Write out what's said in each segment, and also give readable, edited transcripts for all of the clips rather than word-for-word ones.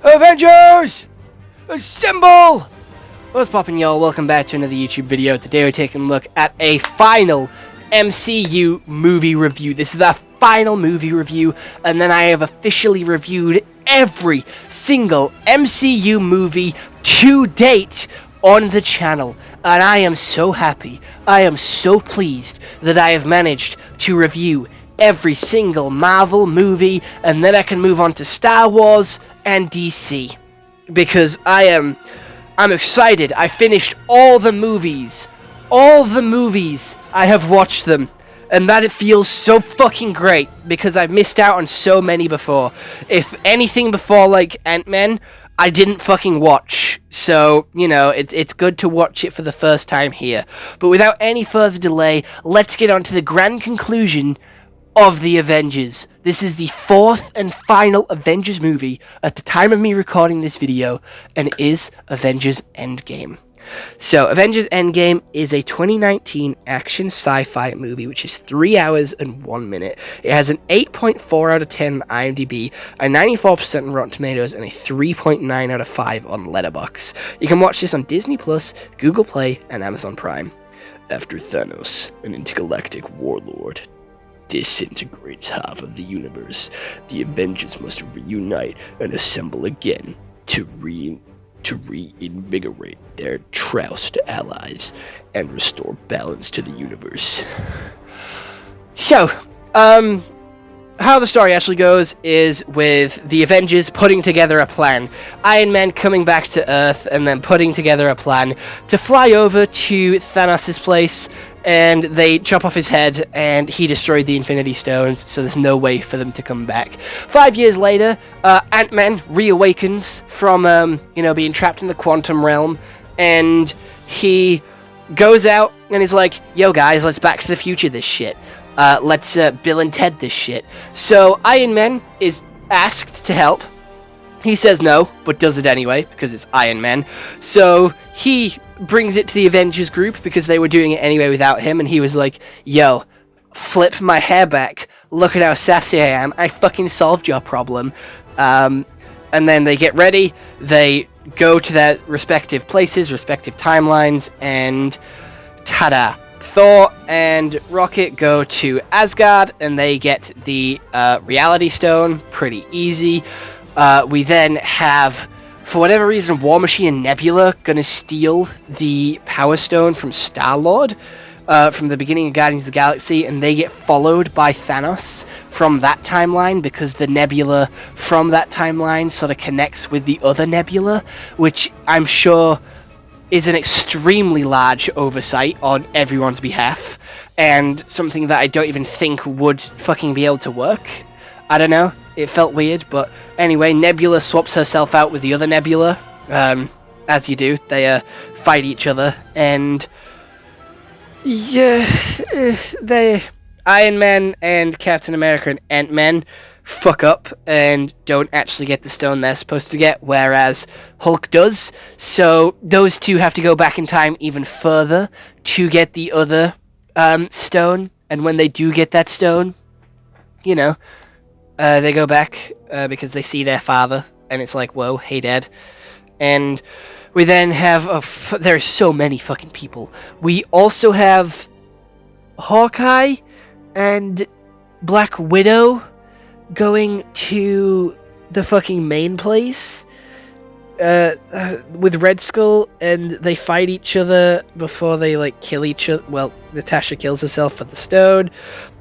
Avengers! Assemble! What's poppin', y'all? Welcome back to another YouTube video. Today we're taking a look at a final MCU movie review. This is our final movie review, and then I have officially reviewed every single MCU movie to date on the channel. And I am so happy, I am so pleased that I have managed to review every single Marvel movie, and then I can move on to Star Wars and DC. Because I'm excited. I finished all the movies. All the movies. I have watched them. And that it feels so fucking great. Because I've missed out on so many before. If anything before, like, Ant-Man, I didn't fucking watch. So, you know, it's good to watch it for the first time here. But without any further delay, let's get on to the grand conclusion of the Avengers. This is the fourth and final Avengers movie at the time of me recording this video, and it is Avengers Endgame. So, Avengers Endgame is a 2019 action sci-fi movie, which is 3 hours and 1 minute. It has an 8.4 out of 10 on IMDb, a 94% on Rotten Tomatoes, and a 3.9 out of 5 on Letterboxd. You can watch this on Disney+, Google Play, and Amazon Prime. After Thanos, an intergalactic warlord, disintegrates half of the universe, the Avengers must reunite and assemble again to reinvigorate their trounced allies and restore balance to the universe. So, how the story actually goes is with the Avengers putting together a plan. Iron Man coming back to Earth and then putting together a plan to fly over to Thanos' place, and they chop off his head, and he destroyed the Infinity Stones, so there's no way for them to come back. 5 years later, Ant-Man reawakens from, being trapped in the quantum realm, and he goes out, and he's like, yo guys, let's Back to the Future this shit. Let's Bill and Ted this shit. So Iron Man is asked to help. He says no, but does it anyway, because it's Iron Man. So he brings it to the Avengers group, because they were doing it anyway without him, and he was like, yo, flip my hair back. Look at how sassy I am. I fucking solved your problem. And then they get ready. They go to their respective places, respective timelines, and ta-da. Thor and Rocket go to Asgard, and they get the Reality Stone. Pretty easy. We then have, for whatever reason, War Machine and Nebula gonna steal the Power Stone from Star-Lord from the beginning of Guardians of the Galaxy, and they get followed by Thanos from that timeline, because the Nebula from that timeline sort of connects with the other Nebula, which I'm sure is an extremely large oversight on everyone's behalf, and something that I don't even think would fucking be able to work. I don't know, it felt weird, but anyway, Nebula swaps herself out with the other Nebula, as you do. They fight each other, and yeah, Iron Man and Captain America and Ant-Man fuck up and don't actually get the stone they're supposed to get, whereas Hulk does. So those two have to go back in time even further to get the other stone, and when they do get that stone, they go back because they see their father, and it's like, whoa, hey dad. And we then have there's so many fucking people. We also have Hawkeye and Black Widow going to the fucking main place with Red Skull, and they fight each other before they kill each other. Well, Natasha kills herself for the stone.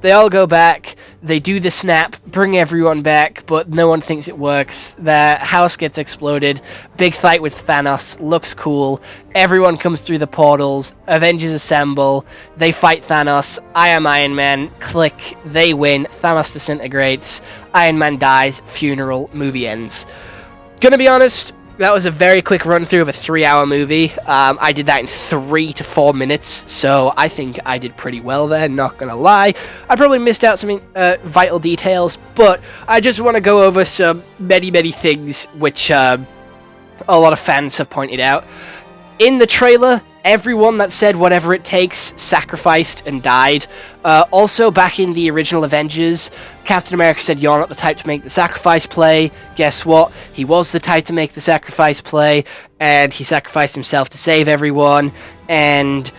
They all go back, they do the snap, bring everyone back, but no one thinks it works. Their house gets exploded, big fight with Thanos, looks cool, everyone comes through the portals, Avengers assemble, they fight Thanos, I am Iron Man, click, they win, Thanos disintegrates, Iron Man dies, funeral, movie ends. Gonna be honest, that was a very quick run through of a 3-hour movie. I did that in 3 to 4 minutes, so I think I did pretty well there, not gonna lie. I probably missed out some vital details, but I just want to go over some many things which a lot of fans have pointed out. In the trailer, everyone that said whatever it takes sacrificed and died. Also, back in the original Avengers, Captain America said, "You're not the type to make the sacrifice play." Guess what? He was the type to make the sacrifice play, and he sacrificed himself to save everyone. And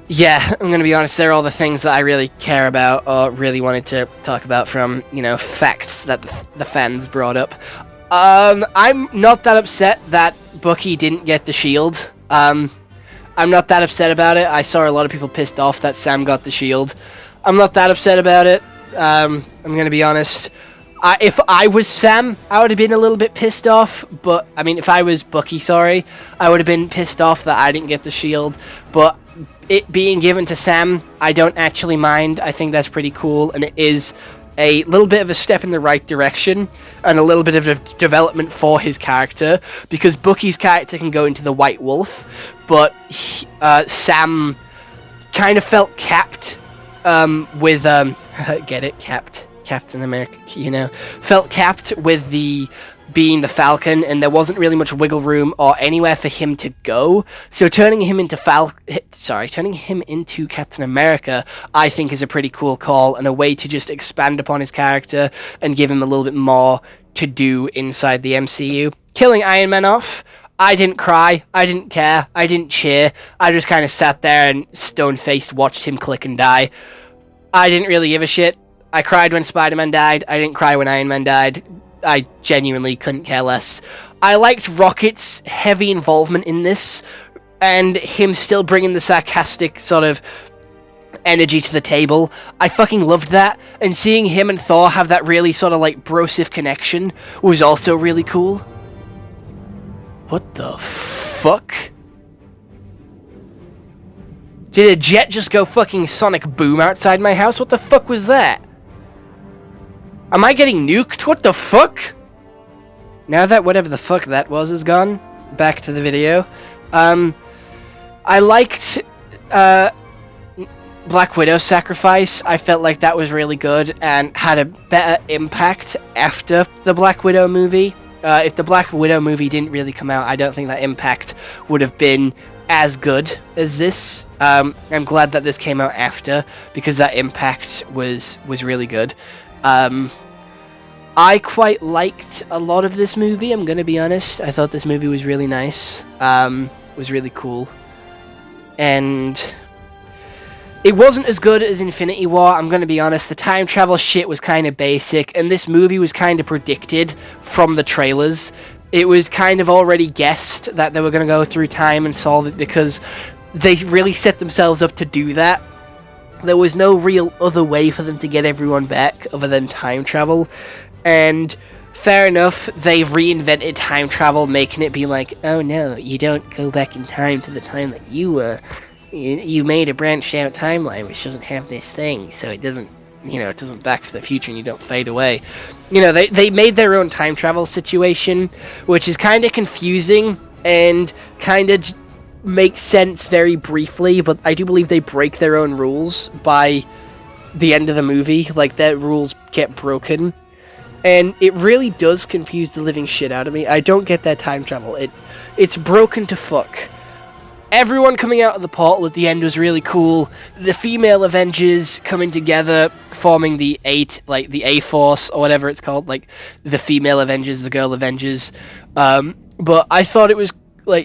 yeah, I'm going to be honest, they're all the things that I really care about, or really wanted to talk about from, facts that the fans brought up. I'm not that upset that Bucky didn't get the shield. I'm not that upset about it. I saw a lot of people pissed off that Sam got the shield. I'm not that upset about it. I'm gonna be honest. If I was Sam, I would have been a little bit pissed off. But, I mean, if I was Bucky, I would have been pissed off that I didn't get the shield. But it being given to Sam, I don't actually mind. I think that's pretty cool, and it is a little bit of a step in the right direction and a little bit of a development for his character, because Bucky's character can go into the White Wolf, but Sam kind of felt capped with get it, Captain America, felt capped with being the Falcon, and there wasn't really much wiggle room or anywhere for him to go. So turning him into Captain America, I think is a pretty cool call and a way to just expand upon his character and give him a little bit more to do inside the MCU. Killing Iron Man off, I didn't cry, I didn't care, I didn't cheer. I just kind of sat there and stone-faced watched him click and die. I didn't really give a shit. I cried when Spider-Man died. I didn't cry when Iron Man died. I genuinely couldn't care less. I liked Rocket's heavy involvement in this, and him still bringing the sarcastic sort of energy to the table. I fucking loved that, and seeing him and Thor have that really sort of like brosif connection was also really cool. What the fuck? Did a jet just go fucking sonic boom outside my house? What the fuck was that? Am I getting nuked? What the fuck? Now that whatever the fuck that was is gone, back to the video. I liked Black Widow's sacrifice. I felt like that was really good and had a better impact after the Black Widow movie. If the Black Widow movie didn't really come out, I don't think that impact would have been as good as this. I'm glad that this came out after, because that impact was really good. I quite liked a lot of this movie, I'm gonna be honest. I thought this movie was really nice, was really cool. And it wasn't as good as Infinity War, I'm gonna be honest. The time travel shit was kind of basic, and this movie was kind of predicted from the trailers. It was kind of already guessed that they were gonna go through time and solve it, because they really set themselves up to do that. There was no real other way for them to get everyone back other than time travel. And fair enough, they reinvented time travel, making it be like, oh no, you don't go back in time to the time that you were. You made a branched out timeline which doesn't have this thing, so it doesn't, it doesn't back to the future and you don't fade away. They made their own time travel situation, which is kind of confusing and kind of makes sense very briefly, but I do believe they break their own rules by the end of the movie. Like, their rules get broken, and it really does confuse the living shit out of me. I don't get that time travel. It's broken to fuck. Everyone coming out of the portal at the end was really cool. The female Avengers coming together, forming the A-Force, or whatever it's called, like the female Avengers, the girl Avengers. But I thought it was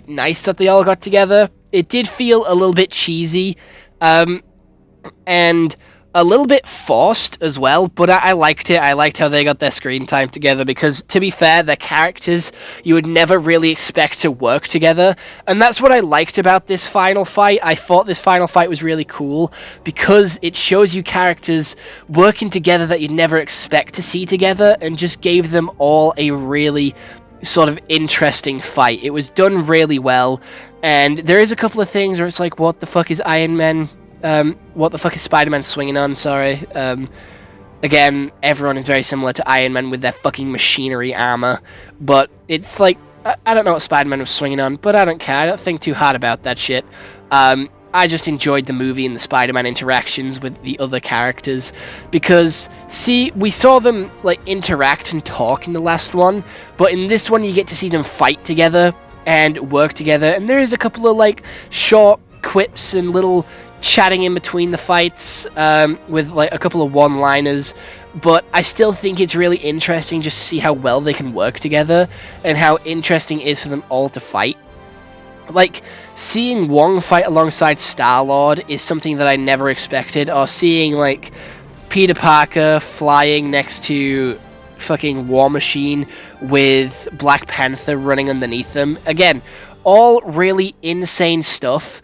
nice that they all got together. It did feel a little bit cheesy, and a little bit forced as well, but I liked it. I liked how they got their screen time together, because, to be fair, their characters you would never really expect to work together, and that's what I liked about this final fight. I thought this final fight was really cool, because it shows you characters working together that you'd never expect to see together, and just gave them all a really sort of interesting fight. It was done really well, and there is a couple of things where it's like, what the fuck is Iron Man? What the fuck is Spider-Man swinging on? Sorry. Again, everyone is very similar to Iron Man with their fucking machinery armor, but it's like, I don't know what Spider-Man was swinging on, but I don't care. I don't think too hard about that shit. I just enjoyed the movie and the Spider-Man interactions with the other characters, because, see, we saw them, like, interact and talk in the last one, but in this one you get to see them fight together and work together, and there is a couple of, like, short quips and little chatting in between the fights, with, like, a couple of one-liners, but I still think it's really interesting just to see how well they can work together, and how interesting it is for them all to fight. Like, seeing Wong fight alongside Star-Lord is something that I never expected, or seeing, like, Peter Parker flying next to fucking War Machine with Black Panther running underneath them. Again, all really insane stuff.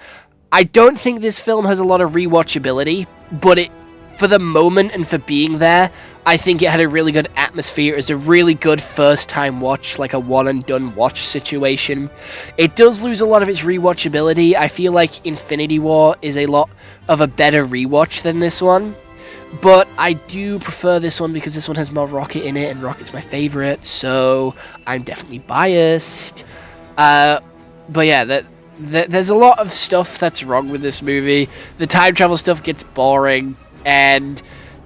I don't think this film has a lot of rewatchability, but it, for the moment and for being there, I think it had a really good atmosphere. It was a really good first-time watch, like a one-and-done watch situation. It does lose a lot of its rewatchability. I feel like Infinity War is a lot of a better rewatch than this one, but I do prefer this one because this one has more Rocket in it, and Rocket's my favorite, so I'm definitely biased. But yeah, there's a lot of stuff that's wrong with this movie. The time travel stuff gets boring, and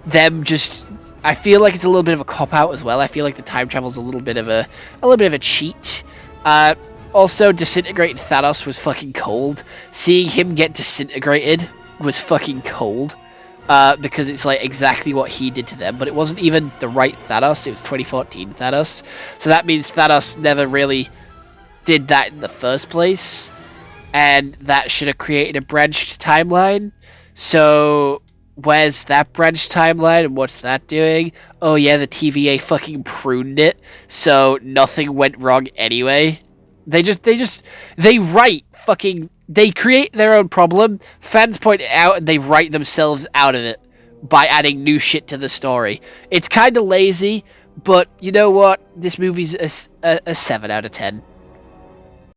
them just... I feel like it's a little bit of a cop-out as well. I feel like the time travel's a little bit of a cheat. Also, disintegrating Thanos was fucking cold. Seeing him get disintegrated was fucking cold. Because it's like exactly what he did to them, but it wasn't even the right Thanos. It was 2014 Thanos. So that means Thanos never really did that in the first place, and that should have created a branched timeline. So where's that branched timeline, and what's that doing? Oh yeah, the TVA fucking pruned it, so nothing went wrong anyway. They create their own problem, fans point it out, and they write themselves out of it by adding new shit to the story. It's kind of lazy, but you know what? This movie's a 7 out of 10.